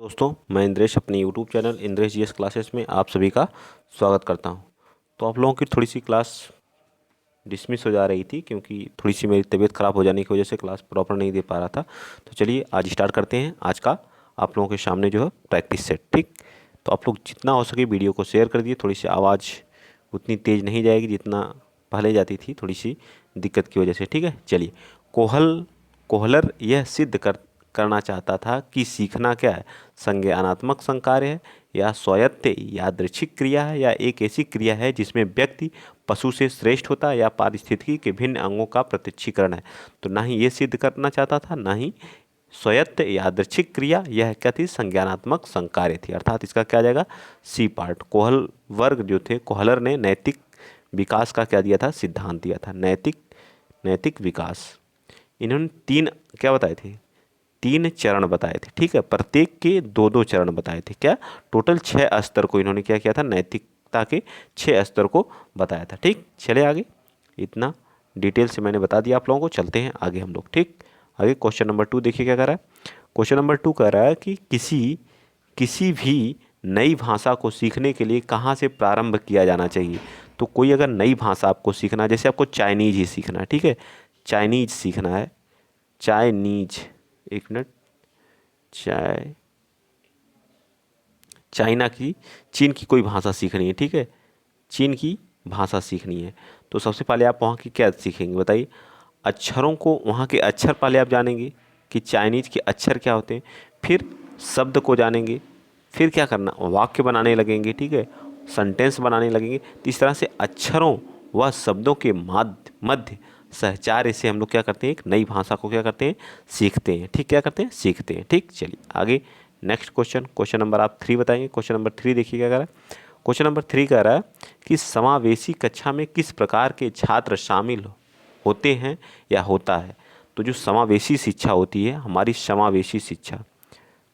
दोस्तों, मैं इंद्रेश अपनी YouTube channel Indresh GS classes में आप सभी का स्वागत करता हूं। तो आप लोगों की थोड़ी सी क्लास डिसमिस हो जा रही थी क्योंकि थोड़ी सी मेरी तबीयत ख़राब हो जाने की वजह से क्लास प्रॉपर नहीं दे पा रहा था। तो चलिए आज स्टार्ट करते हैं आज का आप लोगों के सामने जो है प्रैक्टिस सेट। ठीक, तो आप लोग जितना हो सके वीडियो को शेयर कर दिए। थोड़ी सी आवाज़ उतनी तेज़ नहीं जाएगी जितना पहले जाती थी, थोड़ी सी दिक्कत की वजह से। ठीक है, चलिए। कोहलर यह सिद्ध करना चाहता था कि सीखना क्या है, संज्ञानात्मक संकार्य है या स्वायत्त यादृच्छिक क्रिया है या एक ऐसी क्रिया है जिसमें व्यक्ति पशु से श्रेष्ठ होता है या पारिस्थितिकी के भिन्न अंगों का प्रत्यक्षीकरण है। तो ना ही ये सिद्ध करना चाहता था, ना ही स्वायत्त यादृच्छिक क्रिया, यह क्या थी, संज्ञानात्मक संकार्य थी। अर्थात इसका क्या आ जाएगा, सी पार्ट। कोहल वर्ग जो थे, कोहलर ने नैतिक विकास का क्या दिया था, सिद्धांत दिया था, नैतिक विकास। इन्होंने तीन क्या बताए थे, तीन चरण बताए थे। ठीक है, प्रत्येक के दो दो चरण बताए थे। क्या, टोटल 6 स्तर को इन्होंने क्या किया था, नैतिकता के 6 स्तर को बताया था। ठीक, चले आगे। इतना डिटेल से मैंने बता दिया आप लोगों को, चलते हैं आगे हम लोग। ठीक, आगे क्वेश्चन नंबर 2 देखिए क्या कह रहा है। क्वेश्चन नंबर 2 कह रहा है कि किसी भी नई भाषा को सीखने के लिए कहाँ से प्रारंभ किया जाना चाहिए। तो कोई अगर नई भाषा आपको सीखना है, जैसे आपको चाइनीज ही सीखना है, ठीक है, चाइनीज सीखना है, चाइनीज, एक मिनट, चाइना की, चीन की कोई भाषा सीखनी है। ठीक है, चीन की भाषा सीखनी है तो सबसे पहले आप वहाँ की क्या सीखेंगे, बताइए। अक्षरों को, वहाँ के अक्षर पहले आप जानेंगे कि चाइनीज के अक्षर क्या होते हैं, फिर शब्द को जानेंगे, फिर क्या करना, वाक्य बनाने लगेंगे। ठीक है, सेंटेंस बनाने लगेंगे। तो इस तरह से अक्षरों व शब्दों के मध्य सहचार्य से हम लोग क्या करते हैं, एक नई भाषा को क्या करते हैं, सीखते हैं। ठीक, क्या करते हैं, सीखते हैं। ठीक, चलिए आगे नेक्स्ट क्वेश्चन नंबर आप 3 बताएंगे। क्वेश्चन नंबर 3 देखिए क्या कह रहा है। क्वेश्चन नंबर 3 कह रहा है कि समावेशी कक्षा में किस प्रकार के छात्र शामिल होते हैं या होता है। तो जो समावेशी शिक्षा होती है, हमारी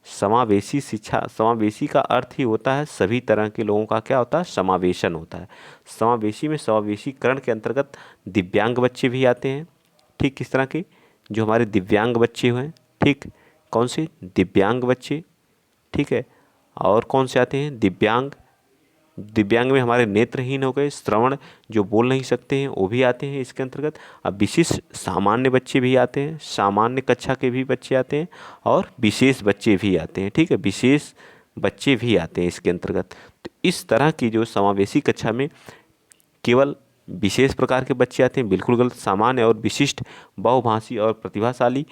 समावेशी का अर्थ ही होता है सभी तरह के लोगों का क्या होता है, समावेशन होता है। समावेशी में समावेशीकरण के अंतर्गत दिव्यांग बच्चे भी आते हैं। ठीक, किस तरह के, जो हमारे दिव्यांग बच्चे हुए हैं। ठीक, कौन से दिव्यांग बच्चे, ठीक है, और कौन से आते हैं, दिव्यांग में हमारे नेत्रहीन हो गए, श्रवण जो बोल नहीं सकते हैं वो भी आते हैं इसके अंतर्गत। अब विशिष्ट सामान्य बच्चे भी आते हैं, सामान्य कक्षा के भी बच्चे आते हैं और विशेष बच्चे भी आते हैं। ठीक है, विशेष बच्चे भी आते हैं इसके अंतर्गत। तो इस तरह की जो समावेशी कक्षा में केवल विशेष प्रकार के बच्चे आते हैं, बिल्कुल गलत। सामान्य और विशिष्ट, बहुभाषी और प्रतिभाशाली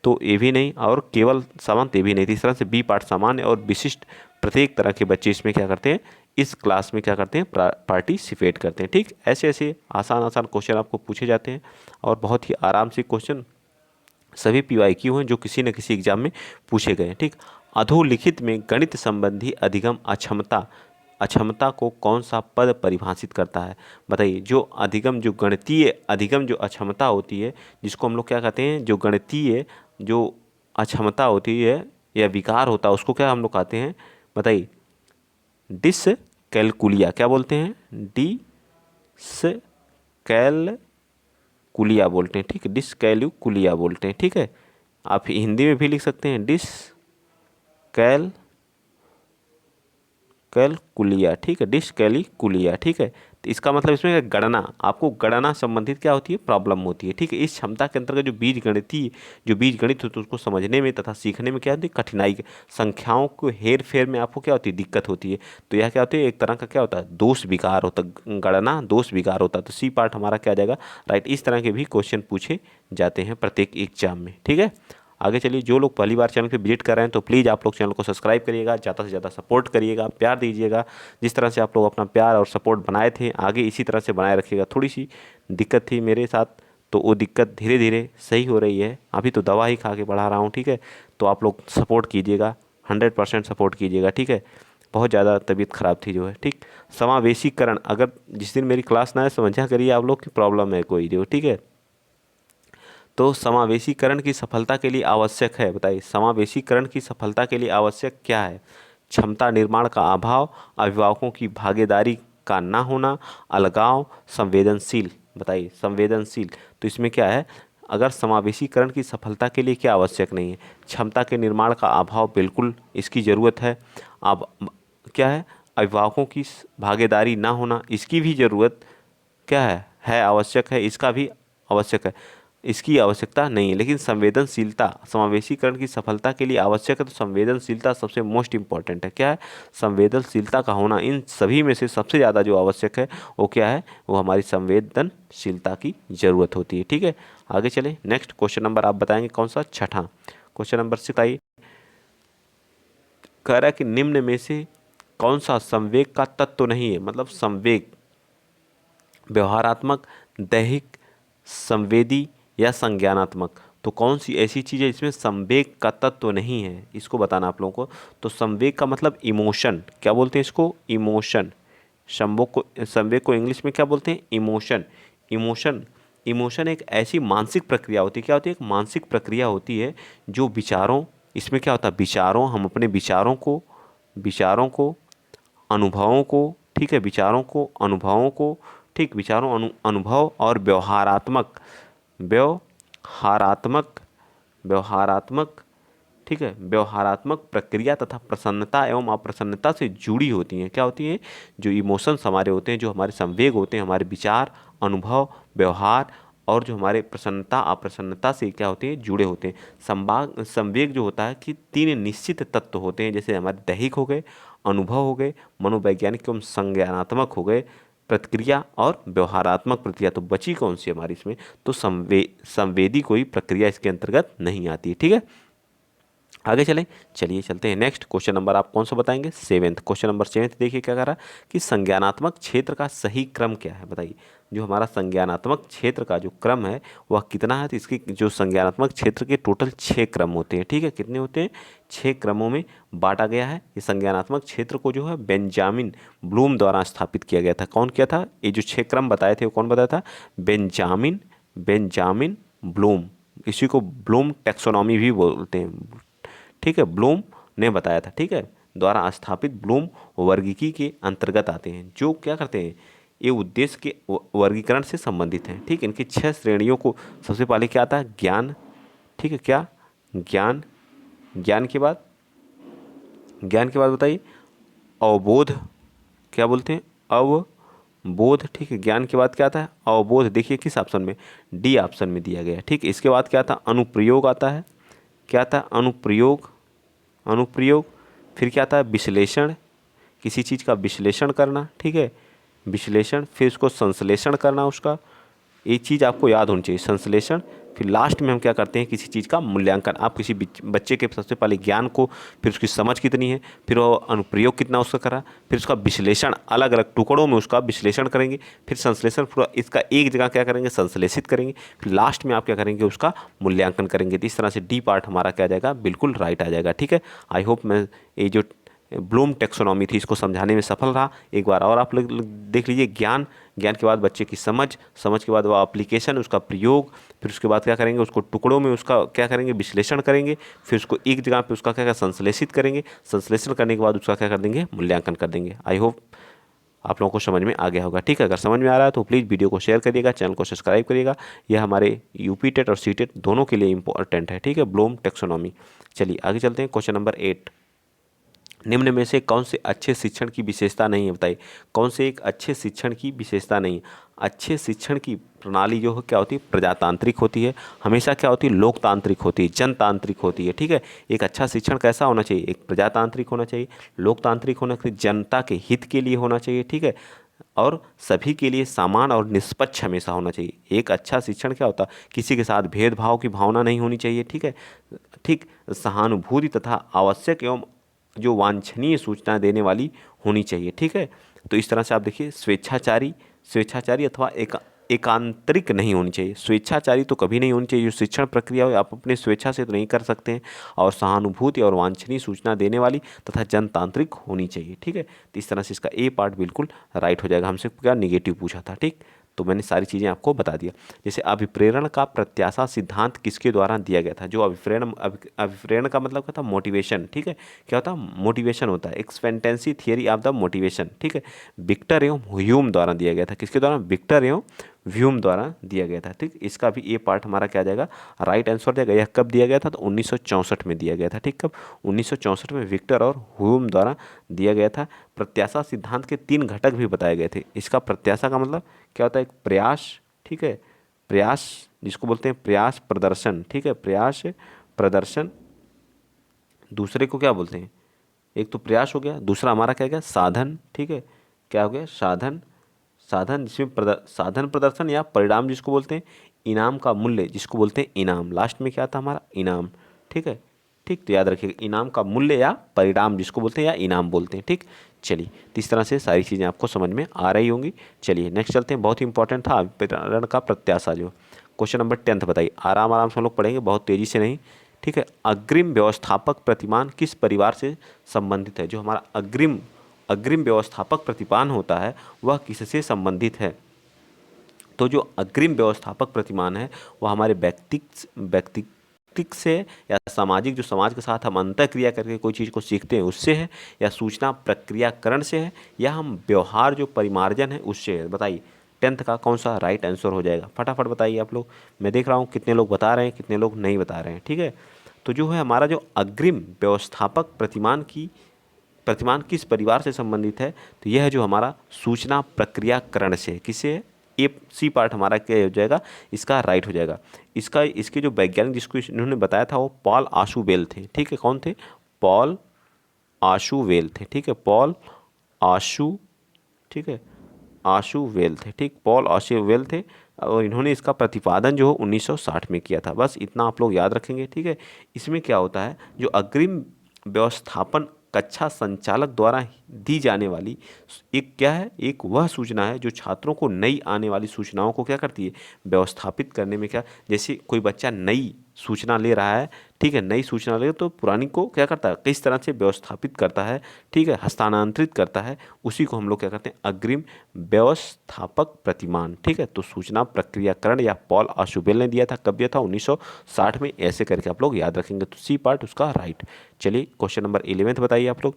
तो ये भी नहीं, और केवल सामान्य ये भी नहीं। इस तरह से बी पार्ट, सामान्य और विशिष्ट प्रत्येक तरह के बच्चे इसमें क्या करते हैं, इस क्लास में क्या करते हैं, पार्टिसिपेट करते हैं। ठीक, ऐसे ऐसे आसान क्वेश्चन आपको पूछे जाते हैं और बहुत ही आराम से क्वेश्चन सभी PYQ हैं जो किसी न किसी एग्जाम में पूछे गए हैं। ठीक, अधोलिखित में गणित संबंधी अधिगम अक्षमता को कौन सा पद परिभाषित करता है, बताइए। जो अधिगम, जो गणितीय अधिगम, जो अक्षमता होती है, जिसको हम लोग क्या कहते हैं, जो गणितीय जो अक्षमता होती है या विकार होता है, उसको क्या हम लोग कहते हैं, बताइए। डिसकैलकुलिया, क्या बोलते हैं, डिसकैलकुलिया बोलते हैं। ठीक है, डिसकैलकुलिया बोलते हैं। ठीक है, आप हिंदी में भी लिख सकते हैं कैलकुलिया। ठीक है, डिसकैलकुलिया। ठीक है, तो इसका मतलब इसमें गणना, आपको गणना संबंधित क्या होती है, प्रॉब्लम होती है। ठीक है, इस क्षमता के अंतर्गत जो बीज गणित होती है उसको समझने में तथा सीखने में क्या होती है, कठिनाई, संख्याओं को हेर फेर में आपको क्या होती है, दिक्कत होती है। तो यह क्या होती है, एक तरह का क्या होता है, दोष विकार होता है, गणना दोष विकार होता है। तो सी पार्ट हमारा क्या आ जाएगा, राइट। इस तरह के भी क्वेश्चन पूछे जाते हैं प्रत्येक एग्जाम में। ठीक है, आगे चलिए। जो लोग पहली बार चैनल पे विजिट कर रहे हैं तो प्लीज़ आप लोग चैनल को सब्सक्राइब करिएगा, ज़्यादा से ज़्यादा सपोर्ट करिएगा, प्यार दीजिएगा। जिस तरह से आप लोग अपना प्यार और सपोर्ट बनाए थे, आगे इसी तरह से बनाए रखिएगा। थोड़ी सी दिक्कत थी मेरे साथ, तो वो दिक्कत धीरे धीरे सही हो रही है। अभी तो दवा ही खा के बढ़ा रहा हूँ। ठीक है, तो आप लोग सपोर्ट कीजिएगा, 100% सपोर्ट कीजिएगा। ठीक है, बहुत ज़्यादा तबीयत ख़राब थी जो है। ठीक, समावेशीकरण, अगर जिस दिन मेरी क्लास ना है, समझा करिए आप लोग की प्रॉब्लम है कोई जो। ठीक है, तो समावेशीकरण की सफलता के लिए आवश्यक है, बताइए, समावेशीकरण की सफलता के लिए आवश्यक क्या है। क्षमता निर्माण का अभाव, अभिभावकों की भागीदारी का ना होना, अलगाव, संवेदनशील, बताइए, संवेदनशील। तो इसमें क्या है, अगर समावेशीकरण की सफलता के लिए क्या आवश्यक नहीं है? क्षमता के निर्माण का अभाव, बिल्कुल इसकी ज़रूरत है। अब क्या है? अभिभावकों की भागीदारी ना होना, इसकी भी ज़रूरत क्या है आवश्यक है, इसका भी आवश्यक है, इसकी आवश्यकता नहीं है। लेकिन संवेदनशीलता समावेशीकरण की सफलता के लिए आवश्यक है, तो संवेदनशीलता सबसे मोस्ट इम्पॉर्टेंट है। क्या है? संवेदनशीलता का होना इन सभी में से सबसे ज़्यादा जो आवश्यक है वो क्या है? वो हमारी संवेदनशीलता की ज़रूरत होती है। ठीक है, आगे चले। नेक्स्ट क्वेश्चन नंबर आप बताएंगे कौन सा? छठा क्वेश्चन नंबर 6 आइए। कह रहा है कि निम्न में से कौन सा संवेग का तत्व नहीं है? मतलब संवेग व्यवहारात्मक, दैहिक, संवेदी या संज्ञानात्मक, तो कौन सी ऐसी चीज़ है इसमें संवेग का तत्व नहीं है? इसको बताना आप लोगों को। तो संवेग का मतलब इमोशन, क्या बोलते हैं इसको? इमोशन। संवेग को इंग्लिश में क्या बोलते हैं? इमोशन। इमोशन इमोशन एक ऐसी मानसिक प्रक्रिया होती है। क्या होती है? एक मानसिक प्रक्रिया होती है जो विचारों, इसमें क्या होता है? विचारों, हम अपने विचारों को अनुभवों को, ठीक है, विचारों को अनुभवों को, ठीक, विचारों अनुभव और व्यवहारात्मक व्यवहारात्मक ठीक है, व्यवहारात्मक प्रक्रिया तथा प्रसन्नता एवं अप्रसन्नता से जुड़ी होती हैं। क्या होती हैं? जो इमोशंस हमारे होते हैं, जो हमारे संवेग होते हैं, हमारे विचार, अनुभव, व्यवहार और जो हमारे प्रसन्नता अप्रसन्नता से क्या होते हैं? जुड़े होते हैं। संवेग जो होता है कि 3 निश्चित तत्व होते हैं, जैसे हमारे दैहिक हो गए, अनुभव हो गए, मनोवैज्ञानिक एवं संज्ञानात्मक हो गए, प्रतिक्रिया और व्यवहारात्मक प्रक्रिया। तो बची कौन सी हमारी इसमें? तो संवेदी कोई प्रक्रिया इसके अंतर्गत नहीं आती है। ठीक है, आगे चलिए चलते हैं। नेक्स्ट क्वेश्चन नंबर आप कौन सा बताएंगे? 7th क्वेश्चन नंबर 7th देखिए क्या कह रहा है कि संज्ञानात्मक क्षेत्र का सही क्रम क्या है? बताइए। जो हमारा संज्ञानात्मक क्षेत्र का जो क्रम है वह कितना है? तो इसके जो संज्ञानात्मक क्षेत्र के टोटल 6 क्रम होते हैं। ठीक है, कितने होते हैं? 6 क्रमों में बांटा गया है। ये संज्ञानात्मक क्षेत्र को जो है बेंजामिन ब्लूम द्वारा स्थापित किया गया था। कौन किया था? ये जो 6 क्रम बताए थे वो कौन बताया था? Benjamin Bloom. इसी को ब्लूम टैक्सोनॉमी भी बोलते हैं। ठीक है, ब्लूम ने बताया था, ठीक है, द्वारा स्थापित ब्लूम वर्गीकी के अंतर्गत आते हैं। जो क्या करते हैं? ये उद्देश्य के वर्गीकरण से संबंधित हैं। ठीक, इनकी 6 श्रेणियों को सबसे पहले क्या आता है? ज्ञान। ठीक है, क्या? ज्ञान। ज्ञान के बाद बताइए अवबोध। क्या बोलते हैं? अवबोध। ठीक है, ज्ञान के बाद क्या आता है? अवबोध। देखिए किस ऑप्शन में? डी ऑप्शन में दिया गया है। ठीक, इसके बाद क्या आता है? अनुप्रयोग आता है। क्या था? अनुप्रयोग। फिर क्या था? विश्लेषण, किसी चीज़ का विश्लेषण करना। ठीक है, विश्लेषण। फिर उसको संश्लेषण करना उसका, ये चीज़ आपको याद होनी चाहिए, संश्लेषण। फिर लास्ट में हम क्या करते हैं? किसी चीज़ का मूल्यांकन। आप किसी बच्चे के सबसे पहले ज्ञान को, फिर उसकी समझ कितनी है, फिर वो अनुप्रयोग कितना उसका करा, फिर उसका विश्लेषण, अलग अलग टुकड़ों में उसका विश्लेषण करेंगे, फिर संश्लेषण, पूरा इसका एक जगह क्या करेंगे? संश्लेषित करेंगे, फिर लास्ट में आप क्या करेंगे? उसका मूल्यांकन करेंगे। तो इस तरह से डी पार्ट हमारा क्या आ जाएगा? बिल्कुल राइट आ जाएगा। ठीक है, आई होप मैं ये जो ब्लूम टैक्सोनॉमी थी इसको समझाने में सफल रहा। एक बार और आप लोग देख लीजिए। ज्ञान के बाद बच्चे की समझ के बाद वह एप्लीकेशन, उसका प्रयोग, फिर उसके बाद क्या करेंगे? उसको टुकड़ों में उसका क्या करेंगे? विश्लेषण करेंगे, फिर उसको एक जगह पे उसका क्या संश्लेषित करेंगे, संश्लेषण करने के बाद उसका क्या कर देंगे? मूल्यांकन कर देंगे। आई होप आप लोगों को समझ में आ गया होगा। ठीक है, अगर समझ में आ रहा है तो प्लीज़ वीडियो को शेयर करिएगा, चैनल को सब्सक्राइब करिएगा। यह हमारे यूपी टेट और सी टेट दोनों के लिए इंपॉर्टेंट है। ठीक है, ब्लूम टैक्सोनॉमी। चलिए आगे चलते हैं। क्वेश्चन नंबर 8, निम्न में से कौन से अच्छे शिक्षण की विशेषता नहीं है? बताइए कौन से एक अच्छे शिक्षण की विशेषता नहीं है? अच्छे शिक्षण की प्रणाली जो है क्या होती है? प्रजातांत्रिक होती है, हमेशा क्या होती है? लोकतांत्रिक होती है, जनतांत्रिक होती है। ठीक है, एक अच्छा शिक्षण कैसा होना चाहिए? एक प्रजातांत्रिक होना चाहिए, लोकतांत्रिक होना चाहिए, जनता के हित के लिए होना चाहिए। ठीक है, और सभी के लिए समान और निष्पक्ष हमेशा होना चाहिए। एक अच्छा शिक्षण क्या होता है? किसी के साथ भेदभाव की भावना नहीं होनी चाहिए। ठीक है, ठीक, सहानुभूति तथा आवश्यक एवं जो वांछनीय सूचनाएं देने वाली होनी चाहिए। ठीक है, तो इस तरह से आप देखिए, स्वेच्छाचारी अथवा एकांतरिक नहीं होनी चाहिए। स्वेच्छाचारी तो कभी नहीं होनी चाहिए। जो शिक्षण प्रक्रिया हो आप अपने स्वेच्छा से तो नहीं कर सकते हैं। और सहानुभूति और वांछनीय सूचना देने वाली तथा जनतांत्रिक होनी चाहिए। ठीक है, तो इस तरह से इसका ए पार्ट बिल्कुल राइट हो जाएगा। हमसे क्या निगेटिव पूछा था। ठीक, तो मैंने सारी चीज़ें आपको बता दिया। जैसे अभिप्रेरण का प्रत्याशा सिद्धांत किसके द्वारा दिया गया था? जो अभिप्रेरण का मतलब क्या था? मोटिवेशन, ठीक है, क्या होता है? मोटिवेशन होता है, एक्सपेंटेंसी थियरी ऑफ द मोटिवेशन, ठीक है, विक्टर एवं ह्यूम द्वारा दिया गया था। किसके द्वारा? विक्टर एवं व्यूम द्वारा दिया गया था, ठीक। इसका भी ये पार्ट हमारा क्या आ जाएगा? राइट आंसर जाएगा। यह कब दिया गया था? तो 1964 में दिया गया था, ठीक। कब? 1964 में विक्टर और ह्यूम द्वारा दिया गया था। प्रत्याशा सिद्धांत के 3 घटक भी बताए गए थे। इसका प्रत्याशा का मतलब क्या होता है? एक प्रयास, ठीक है, प्रयास जिसको बोलते हैं प्रयास प्रदर्शन, ठीक है, प्रयास प्रदर्शन। दूसरे को क्या बोलते हैं? एक तो प्रयास हो गया, दूसरा हमारा क्या गया? साधन, ठीक है, क्या हो गया? साधन। साधन जिसमें साधन प्रदर्शन या परिणाम जिसको बोलते हैं, इनाम का मूल्य जिसको बोलते हैं इनाम। लास्ट में क्या था हमारा? इनाम, ठीक है, ठीक। तो याद रखिएगा, इनाम का मूल्य या परिणाम जिसको बोलते हैं या इनाम बोलते हैं, ठीक। चलिए, तो इस तरह से सारी चीज़ें आपको समझ में आ रही होंगी। चलिए नेक्स्ट चलते हैं। बहुत ही इंपॉर्टेंट था अभिप्रेरण का प्रत्याशा। जो क्वेश्चन नंबर 10 बताइए, आराम आराम से हम लोग पढ़ेंगे, बहुत तेज़ी से नहीं, ठीक है। अग्रिम व्यवस्थापक प्रतिमान किस परिवार से संबंधित है? जो हमारा अग्रिम अग्रिम व्यवस्थापक प्रतिमान होता है वह किससे संबंधित है? तो जो अग्रिम व्यवस्थापक प्रतिमान है वह हमारे व्यक्तित्व से, या सामाजिक, जो समाज के साथ हम अंतः क्रिया करके कोई चीज़ को सीखते हैं उससे है, या सूचना प्रक्रियाकरण से है, या हम व्यवहार जो परिमार्जन है उससे है? बताइए 10th का कौन सा राइट आंसर हो जाएगा? फटाफट बताइए आप लोग। मैं देख रहा हूँ कितने लोग बता रहे हैं, कितने लोग नहीं बता रहे हैं, ठीक है। तो जो है हमारा जो अग्रिम व्यवस्थापक प्रतिमान किस परिवार से संबंधित है? तो यह है जो हमारा सूचना प्रक्रियाकरण से है। किससे है? ए सी पार्ट हमारा क्या हो जाएगा? इसका राइट हो जाएगा। इसके जो वैज्ञानिक जिसको इन्होंने बताया था वो पॉल आशुवेल थे, ठीक है। कौन थे? पॉल आशुवेल थे, ठीक है, पॉल आशु, ठीक है, आशुवेल थे, ठीक, पॉल आशुवेल थे। और इन्होंने इसका प्रतिपादन जो 1960 में किया था। बस इतना आप लोग याद रखेंगे, ठीक है। इसमें क्या होता है? जो अग्रिम व्यवस्थापन कक्षा संचालक द्वारा दी जाने वाली एक क्या है? एक वह सूचना है जो छात्रों को नई आने वाली सूचनाओं को क्या करती है? व्यवस्थापित करने में क्या, जैसे कोई बच्चा नई सूचना ले रहा है, ठीक है, नई सूचना ले तो पुरानी को क्या करता है? किस तरह से व्यवस्थापित करता है, ठीक है, हस्तांतरित करता है, उसी को हम लोग क्या करते हैं? अग्रिम व्यवस्थापक प्रतिमान, ठीक है। तो सूचना प्रक्रियाकरण या पॉल आशुबेल ने दिया था। कब दिया था? 1960 में। ऐसे करके आप लोग याद रखेंगे, तो सी पार्ट उसका राइट। चलिए क्वेश्चन नंबर 11 बताइए आप लोग।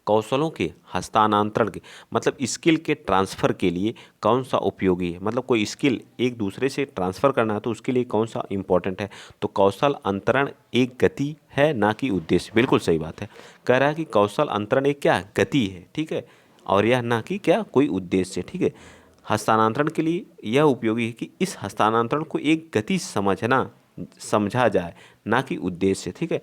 कौशलों के हस्तांतरण के मतलब स्किल के ट्रांसफ़र के लिए कौन सा उपयोगी है? मतलब कोई स्किल एक दूसरे से ट्रांसफ़र करना है तो उसके लिए कौन सा इंपॉर्टेंट है? तो कौशल अंतरण एक गति है, ना कि उद्देश्य। बिल्कुल सही बात है। कह रहा है कि कौशल अंतरण एक क्या गति है, ठीक है, और यह ना कि क्या कोई उद्देश्य, ठीक है। हस्तांतरण के लिए यह उपयोगी है कि इस हस्तांतरण को एक गति समझा जाए, ना कि उद्देश्य, ठीक है,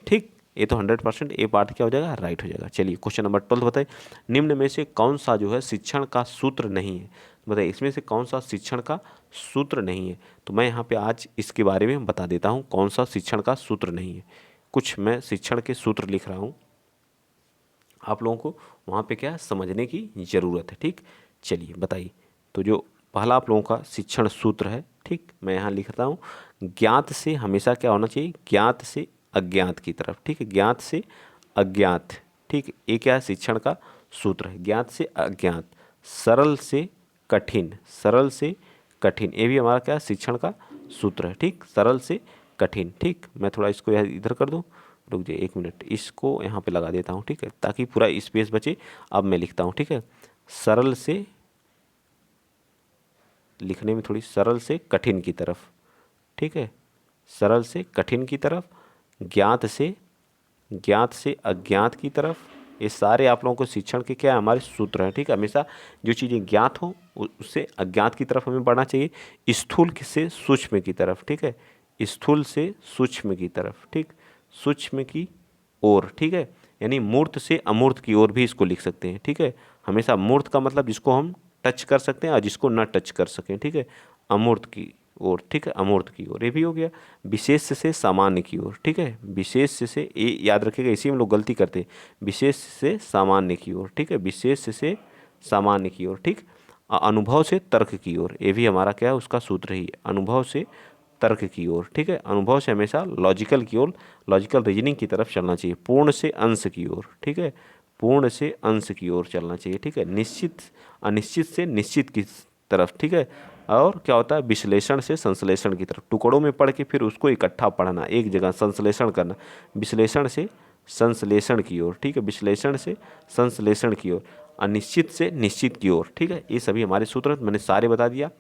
ठीक। ये तो 100% ए पार्ट क्या हो जाएगा? राइट हो जाएगा। चलिए क्वेश्चन नंबर 12 बताइए, निम्न में से कौन सा जो है शिक्षण का सूत्र नहीं है? बताइए इसमें से कौन सा शिक्षण का सूत्र नहीं है? तो मैं यहाँ पे आज इसके बारे में बता देता हूँ कौन सा शिक्षण का सूत्र नहीं है। कुछ मैं शिक्षण के सूत्र लिख रहा हूँ, आप लोगों को वहाँ पे क्या समझने की ज़रूरत है, ठीक। चलिए बताइए, तो जो पहला आप लोगों का शिक्षण सूत्र है, ठीक, मैं यहाँ लिखता हूँ, ज्ञात से हमेशा क्या होना चाहिए? ज्ञात से अज्ञात की तरफ, ठीक है, ज्ञात से अज्ञात, ठीक। ये क्या है? शिक्षण का सूत्र है, ज्ञात से अज्ञात, सरल से कठिन, सरल से कठिन, ये भी हमारा क्या है? शिक्षण का सूत्र है, ठीक, सरल से कठिन, ठीक। मैं थोड़ा इसको इधर कर दूँ, रुक जाइए 1 मिनट, इसको यहाँ पे लगा देता हूँ, ठीक है, ताकि पूरा स्पेस बचे। अब मैं लिखता हूँ, ठीक है, सरल से, लिखने में थोड़ी, सरल से कठिन की तरफ, ठीक है, सरल से कठिन की तरफ, ज्ञात से अज्ञात की तरफ। ये सारे आप लोगों को शिक्षण के क्या हमारे सूत्र हैं, ठीक है। हमेशा जो चीज़ें ज्ञात हो उससे अज्ञात की तरफ हमें बढ़ना चाहिए। स्थूल से सूक्ष्म की तरफ, ठीक है, स्थूल से सूक्ष्म की तरफ, ठीक, सूक्ष्म की ओर, ठीक है, यानी मूर्त से अमूर्त की ओर भी इसको लिख सकते हैं, ठीक है। हमेशा मूर्त का मतलब जिसको हम टच कर सकते हैं और जिसको न टच कर सकें, ठीक है, अमूर्त की ओर, ठीक है, अमूर्त की ओर, ये भी हो गया। विशेष से सामान्य की ओर, ठीक है, विशेष से, ये याद रखिएगा, इसी में लोग गलती करते हैं, विशेष से सामान्य की ओर, ठीक है, विशेष से सामान्य की ओर, ठीक। अनुभव से तर्क की ओर, ये भी हमारा क्या है? उसका सूत्र ही है, अनुभव से तर्क की ओर, ठीक है, अनुभव से हमेशा लॉजिकल की ओर, लॉजिकल रीजनिंग की तरफ चलना चाहिए। पूर्ण से अंश की ओर, ठीक है, पूर्ण से अंश की ओर चलना चाहिए, ठीक है। निश्चित अनिश्चित से निश्चित की तरफ, ठीक है। और क्या होता है, विश्लेषण से संश्लेषण की तरफ, टुकड़ों में पढ़ के फिर उसको इकट्ठा पढ़ना, एक जगह संश्लेषण करना, विश्लेषण से संश्लेषण की ओर, ठीक है, विश्लेषण से संश्लेषण की ओर, अनिश्चित से निश्चित की ओर, ठीक है। ये सभी हमारे सूत्र हैं, मैंने सारे बता दिया।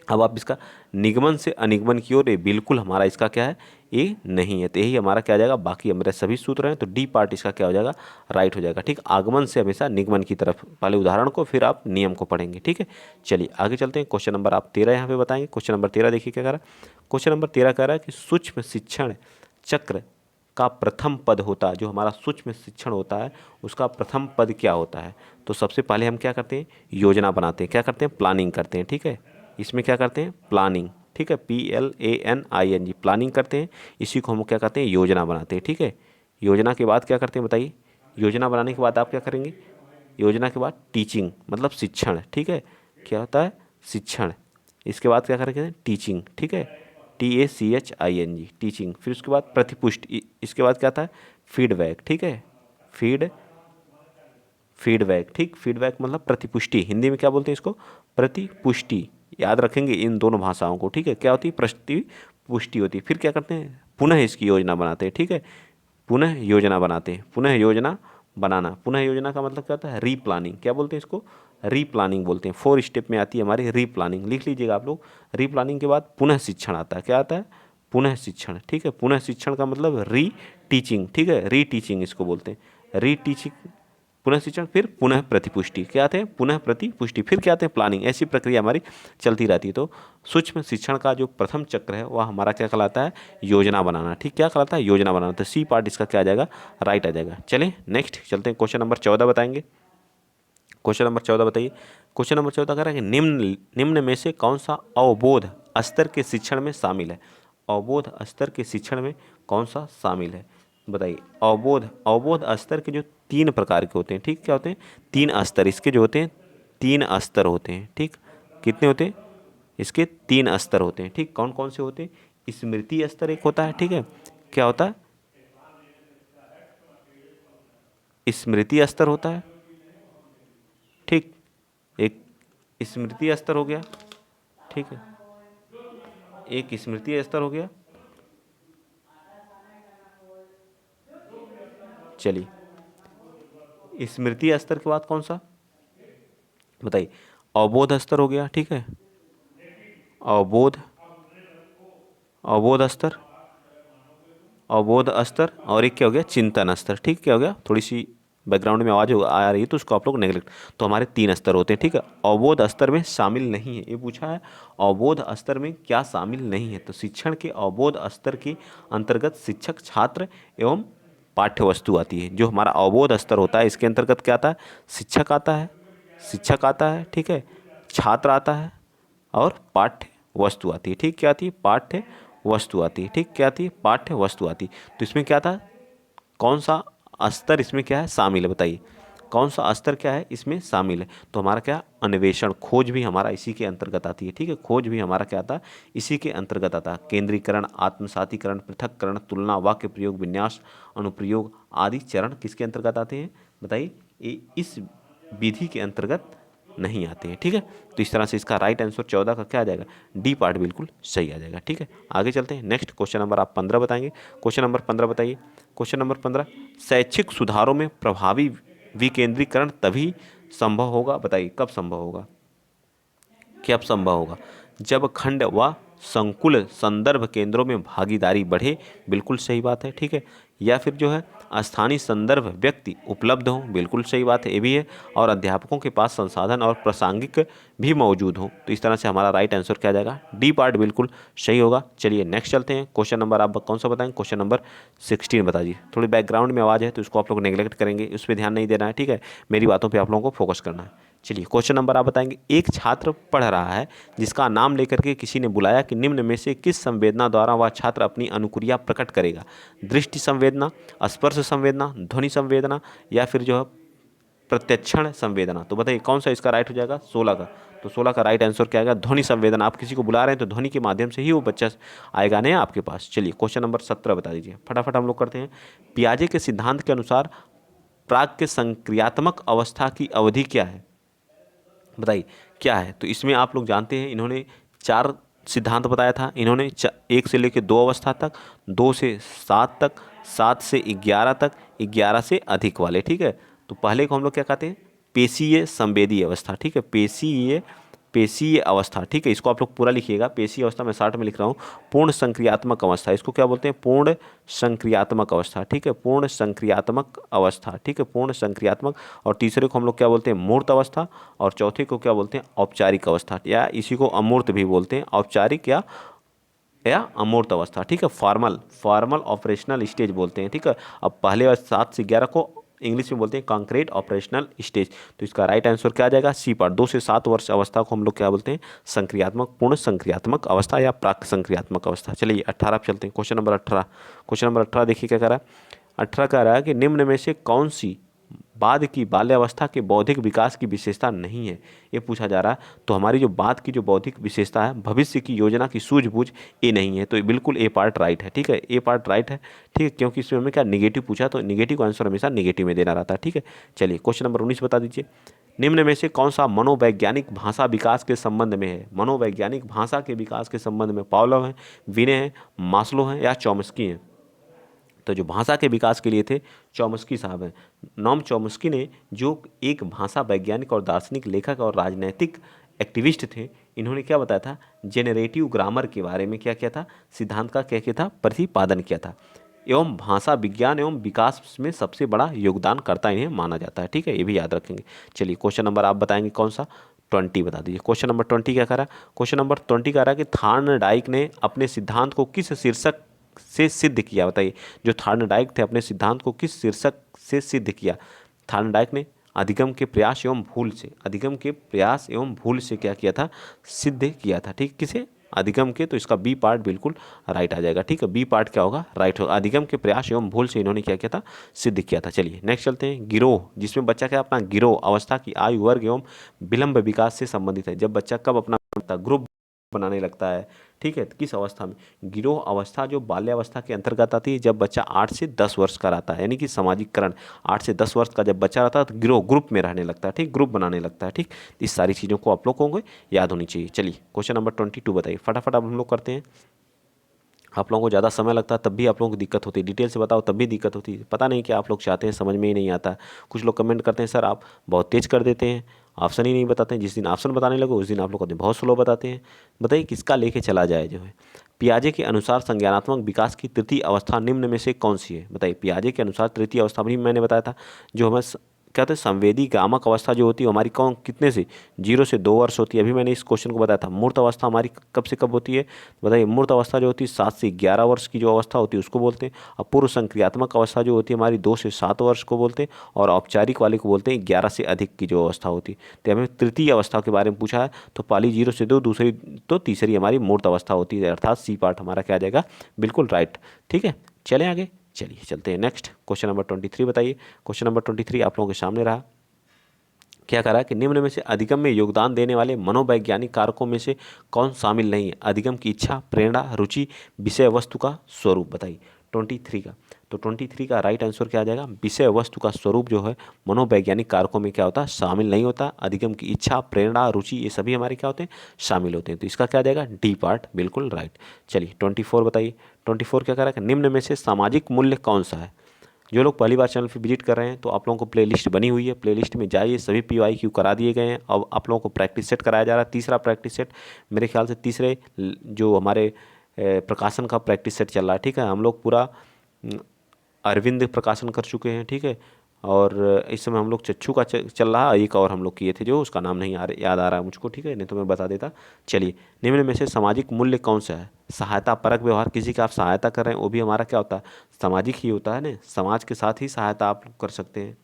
अब आप इसका निगमन से अनिगमन की ओर, ये बिल्कुल हमारा इसका क्या है, ये नहीं है, तो यही हमारा क्या आ जाएगा, बाकी हमारे सभी सूत्र हैं, तो डी पार्ट इसका क्या हो जाएगा, राइट हो जाएगा, ठीक। आगमन से हमेशा निगमन की तरफ, पहले उदाहरण को फिर आप नियम को पढ़ेंगे, ठीक है। चलिए आगे चलते हैं, क्वेश्चन नंबर आप 13 यहाँ पे बताएंगे। क्वेश्चन नंबर 13 देखिए क्या कह रहा है, क्वेश्चन नंबर 13 कह रहा है कि सूक्ष्म शिक्षण चक्र का प्रथम पद होता है, जो हमारा सूक्ष्म शिक्षण होता है उसका प्रथम पद क्या होता है। तो सबसे पहले हम क्या करते हैं, योजना बनाते हैं, क्या करते हैं, प्लानिंग करते हैं, ठीक है। इसमें क्या करते हैं, प्लानिंग, ठीक है, PLANING, प्लानिंग करते हैं। इसी को हम क्या करते हैं, योजना बनाते हैं, ठीक है। योजना के बाद क्या करते हैं बताइए, योजना बनाने के बाद आप क्या करेंगे, योजना के बाद टीचिंग मतलब शिक्षण, ठीक है, क्या होता है, शिक्षण। इसके बाद क्या करेंगे, टीचिंग, ठीक है, TACHING, टीचिंग। फिर उसके बाद प्रतिपुष्टि, इसके बाद क्या आता है, फीडबैक, ठीक है, फीडबैक, ठीक, फीडबैक मतलब प्रतिपुष्टि, हिंदी में क्या बोलते हैं इसको, प्रतिपुष्टि। याद रखेंगे इन दोनों भाषाओं को, ठीक है। क्या होती है, प्रतिपुष्टि होती है। फिर क्या करते हैं, पुनः इसकी योजना बनाते हैं, ठीक है, पुनः योजना बनाते हैं, पुनः योजना बनाना। पुनः योजना का मतलब क्या होता है, रीप्लानिंग, क्या बोलते हैं इसको, रीप्लानिंग बोलते हैं। 4 स्टेप में आती है हमारी रीप्लानिंग, लिख लीजिएगा आप लोग। रीप्लानिंग के बाद पुनः शिक्षण आता है, क्या आता है, पुनः शिक्षण, ठीक है। पुनः शिक्षण का मतलब री टीचिंग, ठीक है, री टीचिंग इसको बोलते हैं, री टीचिंग, पुनः शिक्षण, फिर पुनः प्रतिपुष्टि, क्या आते हैं, पुनः प्रतिपुष्टि, फिर क्या आते हैं, प्लानिंग। ऐसी प्रक्रिया हमारी चलती रहती है। तो सूक्ष्म शिक्षण का जो प्रथम चक्र है वह हमारा क्या कहलाता है, योजना बनाना, ठीक, क्या कहलाता है, योजना बनाना। तो सी पार्ट इसका क्या आ जाएगा, राइट आ जाएगा। चलें नेक्स्ट चलते हैं, क्वेश्चन नंबर 14 बताएंगे। क्वेश्चन नंबर 14 बताइए। क्वेश्चन नंबर 14 कह रहा है कि निम्न में से कौन सा अवबोध स्तर के शिक्षण में शामिल है। अवबोध स्तर के शिक्षण में कौन सा शामिल है, बताइए। अवबोध स्तर के जो 3 प्रकार के होते हैं, ठीक, क्या होते हैं, 3 स्तर इसके जो होते हैं, 3 स्तर होते हैं, ठीक। कितने होते हैं, इसके 3 स्तर होते हैं, ठीक। कौन कौन से होते हैं, स्मृति स्तर एक होता है, ठीक है, क्या होता है, स्मृति स्तर होता है, ठीक, एक स्मृति स्तर हो गया, ठीक है, एक स्मृति स्तर हो गया। चलिए स्मृति स्तर के बाद कौन सा, बताइए, अवबोध स्तर हो गया, ठीक है, अवबोध, अवबोध स्तर, अवबोध स्तर, और एक क्या हो गया, चिंतन स्तर, ठीक, क्या हो गया, थोड़ी सी बैकग्राउंड में आवाज़ आ रही है तो उसको आप लोग नेगलेक्ट। तो हमारे 3 स्तर होते हैं, ठीक है। अवबोध स्तर में शामिल नहीं है, ये पूछा है, अवबोध स्तर में क्या शामिल नहीं है। तो शिक्षण के अवबोध स्तर के अंतर्गत शिक्षक, छात्र एवं पाठ्य वस्तु आती है। जो हमारा अवबोध स्तर होता है इसके अंतर्गत क्या आता है, शिक्षक आता है, शिक्षक आता है, ठीक है, छात्र आता है और पाठ्य वस्तु आती है, ठीक, क्या आती है, पाठ्य वस्तु आती है, ठीक, क्या आती है, पाठ्य वस्तु आती है। तो इसमें क्या था, कौन सा स्तर इसमें क्या है शामिल है, बताइए, कौन सा स्तर क्या है इसमें शामिल है। तो हमारा क्या, अन्वेषण, खोज भी हमारा इसी के अंतर्गत आती है, ठीक है, खोज भी हमारा क्या आता है, इसी के अंतर्गत आता है। केंद्रीकरण, आत्मसातीकरण, पृथक्करण, तुलना, वाक्य प्रयोग, विन्यास, अनुप्रयोग आदि चरण किसके अंतर्गत आते हैं, बताइए, ये इस विधि के अंतर्गत नहीं आते हैं, ठीक है। तो इस तरह से इसका राइट आंसर 14 का क्या आ जाएगा, डी पार्ट बिल्कुल सही आ जाएगा, ठीक है। आगे चलते हैं, नेक्स्ट क्वेश्चन नंबर आप 15 बताएंगे। क्वेश्चन नंबर 15 बताइए। क्वेश्चन नंबर 15, शैक्षिक सुधारों में प्रभावी विकेंद्रीकरण तभी संभव होगा, बताइए कब संभव होगा, कब संभव होगा, जब खंड व संकुल संदर्भ केंद्रों में भागीदारी बढ़े, बिल्कुल सही बात है, ठीक है। या फिर जो है स्थानीय संदर्भ व्यक्ति उपलब्ध हों, बिल्कुल सही बात है, ये भी है। और अध्यापकों के पास संसाधन और प्रासंगिक भी मौजूद हों। तो इस तरह से हमारा राइट आंसर क्या जाएगा, डी पार्ट बिल्कुल सही होगा। चलिए नेक्स्ट चलते हैं, क्वेश्चन नंबर आप कौन सा बताएंगे, क्वेश्चन नंबर 16 बता दीजिए। थोड़ी बैकग्राउंड में आवाज़ है तो इसको आप लोग नेग्लेक्ट करेंगे, उस पर ध्यान नहीं देना है, ठीक है, मेरी बातों पर आप लोगों को फोकस करना है। चलिए क्वेश्चन नंबर आप बताएंगे, एक छात्र पढ़ रहा है जिसका नाम लेकर के किसी ने बुलाया कि निम्न में से किस संवेदना द्वारा वह छात्र अपनी अनुक्रिया प्रकट करेगा, दृष्टि संवेदना, स्पर्श संवेदना, ध्वनि संवेदना, या फिर जो है प्रत्यक्षण संवेदना। तो बताइए कौन सा इसका राइट हो जाएगा, 16 का। तो 16 का राइट आंसर क्या आएगा, ध्वनि संवेदना। आप किसी को बुला रहे हैं तो ध्वनि के माध्यम से ही वो बच्चा आएगा नहीं आपके पास। चलिए क्वेश्चन नंबर 17 बता दीजिए, फटाफट हम लोग करते हैं। पियाजे के सिद्धांत के अनुसार प्राग के संक्रियात्मक अवस्था की अवधि क्या है, बताइए क्या है। तो इसमें आप लोग जानते हैं इन्होंने 4 सिद्धांत बताया था। इन्होंने 1 से लेकर 2 अवस्था तक, 2 से 7 तक, 7 से 11 तक, 11 से अधिक वाले, ठीक है। तो पहले को हम लोग क्या कहते हैं, पेशीय संवेदी अवस्था, ठीक है, पेशीय अवस्था, ठीक है। इसको आप लोग पूरा लिखिएगा, पेशीय अवस्था मैं शॉर्ट में लिख रहा हूँ। पूर्ण संक्रियात्मक अवस्था, इसको क्या बोलते हैं, पूर्ण संक्रियात्मक अवस्था, ठीक है, पूर्ण संक्रियात्मक अवस्था, ठीक है, पूर्ण संक्रियात्मक। और तीसरे को हम लोग क्या बोलते हैं, मूर्त अवस्था। और चौथे को क्या बोलते हैं, औपचारिक अवस्था, या इसी को अमूर्त भी बोलते हैं, औपचारिक या अमूर्त अवस्था, ठीक है। फॉर्मल ऑपरेशनल स्टेज बोलते हैं, ठीक है। अब पहले 7 से 11 को इंग्लिश में बोलते हैं कॉन्क्रीट ऑपरेशनल स्टेज। तो इसका राइट आंसर क्या आ जाएगा, सी पार्ट। 2 से 7 वर्ष अवस्था को हम लोग क्या बोलते हैं, संक्रियात्मक, पूर्ण संक्रियात्मक अवस्था या प्राक संक्रियात्मक अवस्था। चलिए 18 पे चलते हैं, क्वेश्चन नंबर 18। क्वेश्चन नंबर 18 देखिए क्या कह रहा है। 18 कह रहा है कि निम्न में से कौन सी बाद की बाल्यावस्था के बौद्धिक विकास की विशेषता नहीं है, ये पूछा जा रहा है। तो हमारी जो बाद की जो बौद्धिक विशेषता है, भविष्य की योजना की सूझबूझ, ये नहीं है। तो ये बिल्कुल ए पार्ट राइट है, ठीक है, ए पार्ट राइट है, ठीक है। क्योंकि इसमें हमें क्या निगेटिव पूछा, तो निगेटिव का आंसर हमेशा निगेटिव में देना रहता है, ठीक है। चलिए क्वेश्चन नंबर 19 बता दीजिए। निम्न में से कौन सा मनोवैज्ञानिक भाषा विकास के संबंध में है। मनोवैज्ञानिक भाषा के विकास के संबंध में पावलोव है, विनय है, मास्लो है या चॉम्स्की है। तो जो भाषा के विकास के लिए थे, चॉम्स्की साहब हैं। नॉम चॉम्स्की ने, जो एक भाषा वैज्ञानिक और दार्शनिक लेखक और राजनैतिक एक्टिविस्ट थे, इन्होंने क्या बताया था, जेनरेटिव ग्रामर के बारे में क्या किया था, सिद्धांत का क्या किया था, प्रतिपादन किया था। एवं भाषा विज्ञान एवं विकास में सबसे बड़ा योगदानकर्ता इन्हें माना जाता है, ठीक है, ये भी याद रखेंगे। चलिए क्वेश्चन नंबर आप बताएंगे कौन सा, 20 बता दीजिए। क्वेश्चन नंबर 20 क्या कह रहा है, क्वेश्चन नंबर 20 कह रहा है कि थार्नडाइक ने अपने सिद्धांत को किस शीर्षक से सिद्ध किया, बताइए। जो थार्नडाइक थे, अपने सिद्धांत को किस शीर्षक से सिद्ध किया। थार्नडाइक ने अधिगम के प्रयास एवं भूल से, अधिगम के प्रयास एवं भूल से क्या किया था, सिद्ध किया था, ठीक, किसे, अधिगम के। तो इसका बी पार्ट बिल्कुल राइट आ जाएगा, ठीक है, बी पार्ट क्या होगा, राइट होगा। अधिगम के प्रयास एवं भूल से इन्होंने क्या किया था, सिद्ध किया था। चलिए नेक्स्ट चलते हैं। गिरोह, जिसमें बच्चा क्या अपना गिरोह अवस्था की आयु वर्ग एवं विलंब विकास से संबंधित है। जब बच्चा कब अपना ग्रुप बनाने लगता है, ठीक है, किस अवस्था में, गिरोह अवस्था जो बाल्यावस्था के अंतर्गत आती है, जब बच्चा 8 से 10 वर्ष का रहता है, यानी कि सामाजिककरण 8 से 10 वर्ष का जब बच्चा रहता है तो गिरोह, ग्रुप में रहने लगता है, ठीक, ग्रुप बनाने लगता है, ठीक। इस सारी चीज़ों को आप लोगों को याद होनी चाहिए। चलिए क्वेश्चन नंबर 22 बताइए, फटाफट अब हम लोग करते हैं। आप लोगों को ज़्यादा समय लगता है तब भी आप लोगों को दिक्कत होती है, डिटेल से बताओ तब भी दिक्कत होती है, पता नहीं क्या आप लोग चाहते हैं, समझ में ही नहीं आता। कुछ लोग कमेंट करते हैं सर आप बहुत तेज कर देते हैं, ऑप्शन ही नहीं बताते हैं। जिस दिन ऑप्शन बताने लगो उस दिन आप लोग कहते हैं बहुत स्लो बताते हैं। बताइए किसका लेके चला जाए जो है। पियाजे के अनुसार संज्ञानात्मक विकास की तृतीय अवस्था निम्न में से कौन सी है, बताइए। पियाजे के अनुसार तृतीय अवस्था भी मैंने बताया था, जो हमें क्या होता है, संवेदी गामक अवस्था जो होती है हमारी कौन, कितने से, 0 से 2 वर्ष होती है। अभी मैंने इस क्वेश्चन को बताया था। मूर्त अवस्था हमारी कब से कब होती है, बताइए। मूर्त अवस्था जो होती है 7 से 11 वर्ष की जो अवस्था होती है उसको बोलते हैं। और पूर्व संक्रियात्मक अवस्था जो होती है हमारी 2 से 7 वर्ष को बोलते हैं। और औपचारिक वाले को बोलते हैं 11 से अधिक की जो अवस्था होती है। तो हमें तृतीय अवस्था के बारे में पूछा है, तो पहली 0 से 2, दूसरी तो तीसरी हमारी मूर्त अवस्था होती है, अर्थात सी पार्ट हमारा क्या आ जाएगा, बिल्कुल राइट, ठीक है। चलें आगे, चलिए चलते हैं नेक्स्ट। क्वेश्चन नंबर 23 बताइए। क्वेश्चन नंबर 23 आप लोगों के सामने रहा। क्या करा है कि निम्न में से अधिगम में योगदान देने वाले मनोवैज्ञानिक कारकों में से कौन शामिल नहीं है। अधिगम की इच्छा, प्रेरणा, रुचि, विषय वस्तु का स्वरूप, बताइए 23 का। तो 23 का राइट आंसर क्या आ जाएगा, विषय वस्तु का स्वरूप जो है मनोवैज्ञानिक कारकों में क्या होता है, शामिल नहीं होता। अधिगम की इच्छा, प्रेरणा, रुचि, ये सभी हमारे क्या होते हैं, शामिल होते हैं। तो इसका क्या आ जाएगा, डी पार्ट बिल्कुल राइट। चलिए 24 बताइए। 24 क्या कह रहा है, निम्न में से सामाजिक मूल्य कौन सा है। जो लोग पहली बार चैनल पे विजिट कर रहे हैं तो आप लोगों को प्लेलिस्ट बनी हुई है, प्लेलिस्ट में जाइए, सभी PYQ करा दिए गए हैं। अब आप लोगों को प्रैक्टिस सेट कराया जा रहा है, तीसरा प्रैक्टिस सेट, मेरे ख्याल से तीसरे जो हमारे प्रकाशन का प्रैक्टिस सेट चल रहा है, ठीक है। हम लोग पूरा अरविंद प्रकाशन कर चुके हैं, ठीक है। और इस समय हम लोग चच्चू का चल रहा है, एक और हम लोग किए थे जो उसका नाम नहीं याद आ रहा है मुझको, ठीक है, नहीं तो मैं बता देता। चलिए निम्न में से सामाजिक मूल्य कौन सा है। सहायता परक व्यवहार, किसी का आप सहायता कर रहे हैं वो भी हमारा क्या होता है, सामाजिक ही होता है ना, समाज के साथ ही सहायता आप कर सकते हैं।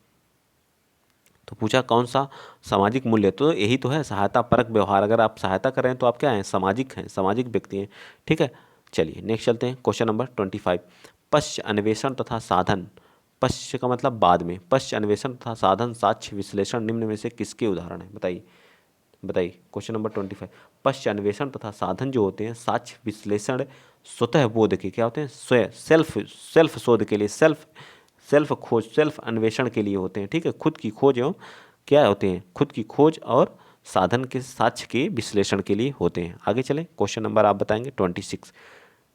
तो पूछा कौन सा सामाजिक मूल्य, तो यही तो है सहायता परक व्यवहार। अगर आप सहायता कर रहे हैं तो आप क्या हैं, सामाजिक हैं, सामाजिक व्यक्ति हैं, ठीक है। चलिए नेक्स्ट चलते हैं। क्वेश्चन नंबर 25, पश्च अन्वेषण तथा साधन, पश्च का मतलब बाद में, पश्च अन्वेषण तथा साधन साक्ष्य विश्लेषण निम्न में से किसके उदाहरण है, बताइए। बताइए क्वेश्चन नंबर 25, पश्च अन्वेषण तथा साधन जो होते हैं साक्ष्य विश्लेषण स्वतः बोध के क्या होते हैं, स्वयं सेल्फ शोध के लिए, सेल्फ खोज, सेल्फ अन्वेषण के लिए होते हैं, ठीक है। खुद की खोज एवं क्या होते हैं, खुद की खोज और साधन के साक्ष्य के विश्लेषण के लिए होते हैं। आगे चलें, क्वेश्चन नंबर आप बताएंगे 26।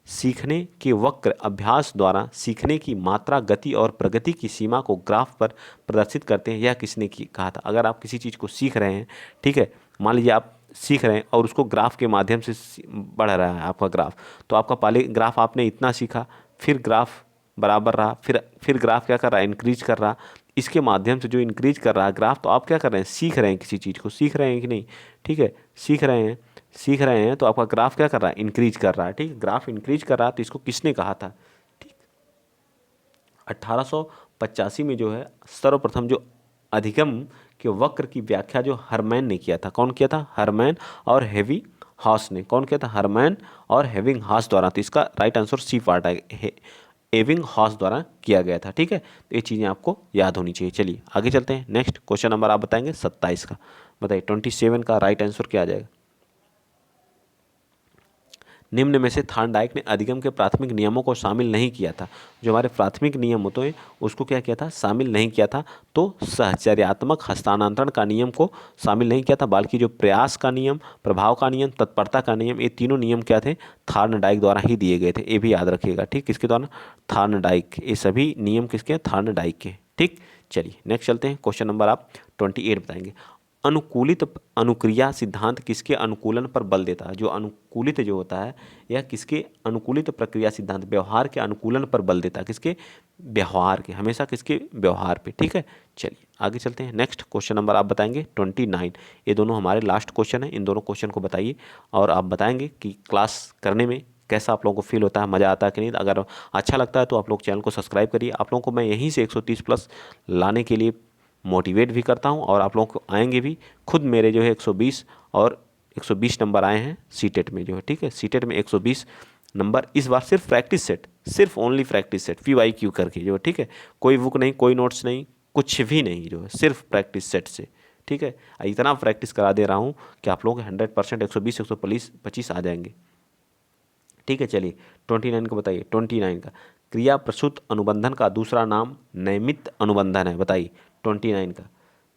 सीखने के वक्र अभ्यास द्वारा सीखने की मात्रा, गति और प्रगति की सीमा को ग्राफ पर प्रदर्शित करते हैं, यह किसने कहा था। अगर आप किसी चीज़ को सीख रहे हैं, ठीक है, मान लीजिए आप सीख रहे हैं और उसको ग्राफ के माध्यम से बढ़ रहा है आपका ग्राफ, तो आपका पहले ग्राफ आपने इतना सीखा, फिर ग्राफ बराबर रहा, फिर ग्राफ क्या कर रहा है, इंक्रीज कर रहा। इसके माध्यम से जो इंक्रीज कर रहा है ग्राफ, तो आप क्या कर रहे हैं, सीख रहे हैं, किसी चीज़ को सीख रहे हैं कि नहीं, ठीक है, सीख रहे हैं तो आपका ग्राफ क्या कर रहा है, इंक्रीज कर रहा है, ठीक है, ग्राफ इंक्रीज कर रहा है। तो इसको किसने कहा था, ठीक, 1885 में जो है सर्वप्रथम जो अधिगम के वक्र की व्याख्या जो हरमैन ने किया था। कौन किया था, हरमैन और हेवी हाउस ने। कौन किया था, हरमैन और हेविंग हाउस द्वारा। तो इसका राइट आंसर सी पार्ट है, एविंग हाउस द्वारा किया गया था, ठीक है। तो ये चीज़ें आपको याद होनी चाहिए। चलिए आगे चलते हैं, नेक्स्ट क्वेश्चन नंबर आप बताएंगे 27 का। बताइए 27 का राइट आंसर क्या आ जाएगा। निम्न में से थॉर्नडाइक ने अधिगम के प्राथमिक नियमों को शामिल नहीं किया था। जो हमारे प्राथमिक नियम होते हैं उसको क्या किया था, शामिल नहीं किया था। तो सहचर्यात्मक हस्तांतरण का नियम को शामिल नहीं किया था, बल्कि जो प्रयास का नियम, प्रभाव का नियम, तत्परता का नियम, ये तीनों नियम क्या थे, थॉर्नडाइक द्वारा ही दिए गए थे। ये भी याद रखिएगा, ठीक, किसके द्वारा, थॉर्नडाइक। ये सभी नियम किसके, थॉर्नडाइक के, ठीक। चलिए नेक्स्ट चलते हैं, क्वेश्चन नंबर आप 28 बताएंगे। अनुकूलित अनुक्रिया सिद्धांत किसके अनुकूलन पर बल देता है। जो अनुकूलित जो होता है यह किसके, अनुकूलित प्रक्रिया सिद्धांत व्यवहार के अनुकूलन पर बल देता है। किसके, व्यवहार के, हमेशा किसके, व्यवहार पे, ठीक है। चलिए आगे चलते हैं, नेक्स्ट क्वेश्चन नंबर आप बताएंगे 29। ये दोनों हमारे लास्ट क्वेश्चन है, इन दोनों क्वेश्चन को बताइए और आप बताएंगे कि क्लास करने में कैसा आप लोगों को फील होता है, मज़ा आता है कि नहीं। अगर अच्छा लगता है तो आप लोग चैनल को सब्सक्राइब करिए। आप लोगों को मैं यहीं से 130 प्लस लाने के लिए मोटिवेट भी करता हूं और आप लोगों को आएंगे भी। खुद मेरे जो है 120 और 120 नंबर आए हैं सीटेट में जो है, ठीक है, सीटेट में 120 नंबर इस बार सिर्फ प्रैक्टिस सेट, सिर्फ ओनली प्रैक्टिस सेट PYQ करके जो है, ठीक है, कोई बुक नहीं, कोई नोट्स नहीं, कुछ भी नहीं, जो है सिर्फ प्रैक्टिस सेट से, ठीक है। इतना प्रैक्टिस करा दे रहा हूँ कि आप लोगों के 100% 120 125 आ जाएंगे, ठीक है। चलिए 29 का बताइए, 29 का क्रिया प्रसूत अनुबंधन का दूसरा नाम नैमित्त अनुबंधन है। बताइए 29 का,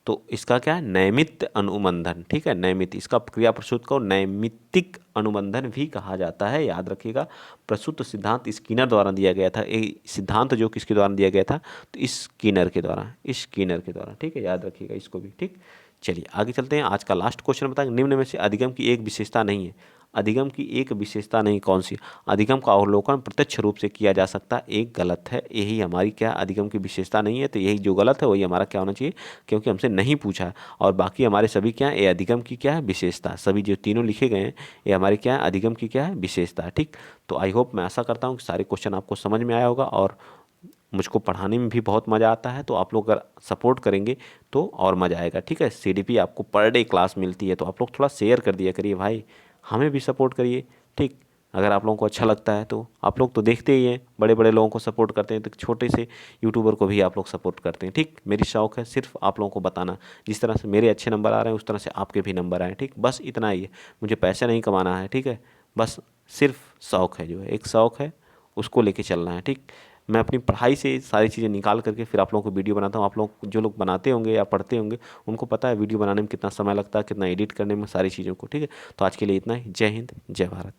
तो इसका क्या है, नैमित्त अनुबंधन, ठीक है, नैमित्त। इसका क्रिया प्रसूत को नैमित्तिक अनुबंधन भी कहा जाता है, याद रखिएगा। प्रसूत सिद्धांत स्किनर द्वारा दिया गया था। ये सिद्धांत जो किसके द्वारा दिया गया था, तो स्किनर के द्वारा, स्किनर के द्वारा, ठीक है, याद रखिएगा इसको भी, ठीक। चलिए आगे चलते हैं, आज का लास्ट क्वेश्चन बताएंगे। निम्न में से अधिगम की एक विशेषता नहीं है। अधिगम की एक विशेषता नहीं, कौन सी, अधिगम का अवलोकन प्रत्यक्ष रूप से किया जा सकता, एक गलत है। यही हमारी क्या, अधिगम की विशेषता नहीं है, तो यही जो गलत है वही हमारा क्या होना चाहिए, क्योंकि हमसे नहीं पूछा है। और बाकी हमारे सभी क्या है, ये अधिगम की क्या है, विशेषता। सभी जो तीनों लिखे गए हैं ये हमारी क्या है, अधिगम की क्या है, विशेषता है, ठीक। तो आई होप, मैं आशा करता हूँ कि सारे क्वेश्चन आपको समझ में आया होगा और मुझको पढ़ाने में भी बहुत मज़ा आता है। तो आप लोग अगर सपोर्ट करेंगे तो और मज़ा आएगा, ठीक है। CDP आपको पर डे क्लास मिलती है, तो आप लोग थोड़ा शेयर कर दिया करिए भाई, हमें भी सपोर्ट करिए, ठीक। अगर आप लोगों को अच्छा लगता है तो आप लोग तो देखते ही हैं, बड़े बड़े लोगों को सपोर्ट करते हैं, तो छोटे से यूट्यूबर को भी आप लोग सपोर्ट करते हैं, ठीक। मेरी शौक़ है सिर्फ आप लोगों को बताना, जिस तरह से मेरे अच्छे नंबर आ रहे हैं उस तरह से आपके भी नंबर आए, ठीक। बस इतना ही है, मुझे पैसा नहीं कमाना है, ठीक है, बस सिर्फ शौक़ है, जो है एक शौक़ है, उसको लेके चलना है, ठीक। मैं अपनी पढ़ाई से सारी चीज़ें निकाल करके फिर आप लोगों को वीडियो बनाता हूँ। आप लोग जो लोग बनाते होंगे या पढ़ते होंगे उनको पता है वीडियो बनाने में कितना समय लगता है, कितना एडिट करने में, सारी चीज़ों को, ठीक है। तो आज के लिए इतना ही। जय हिंद, जय भारत।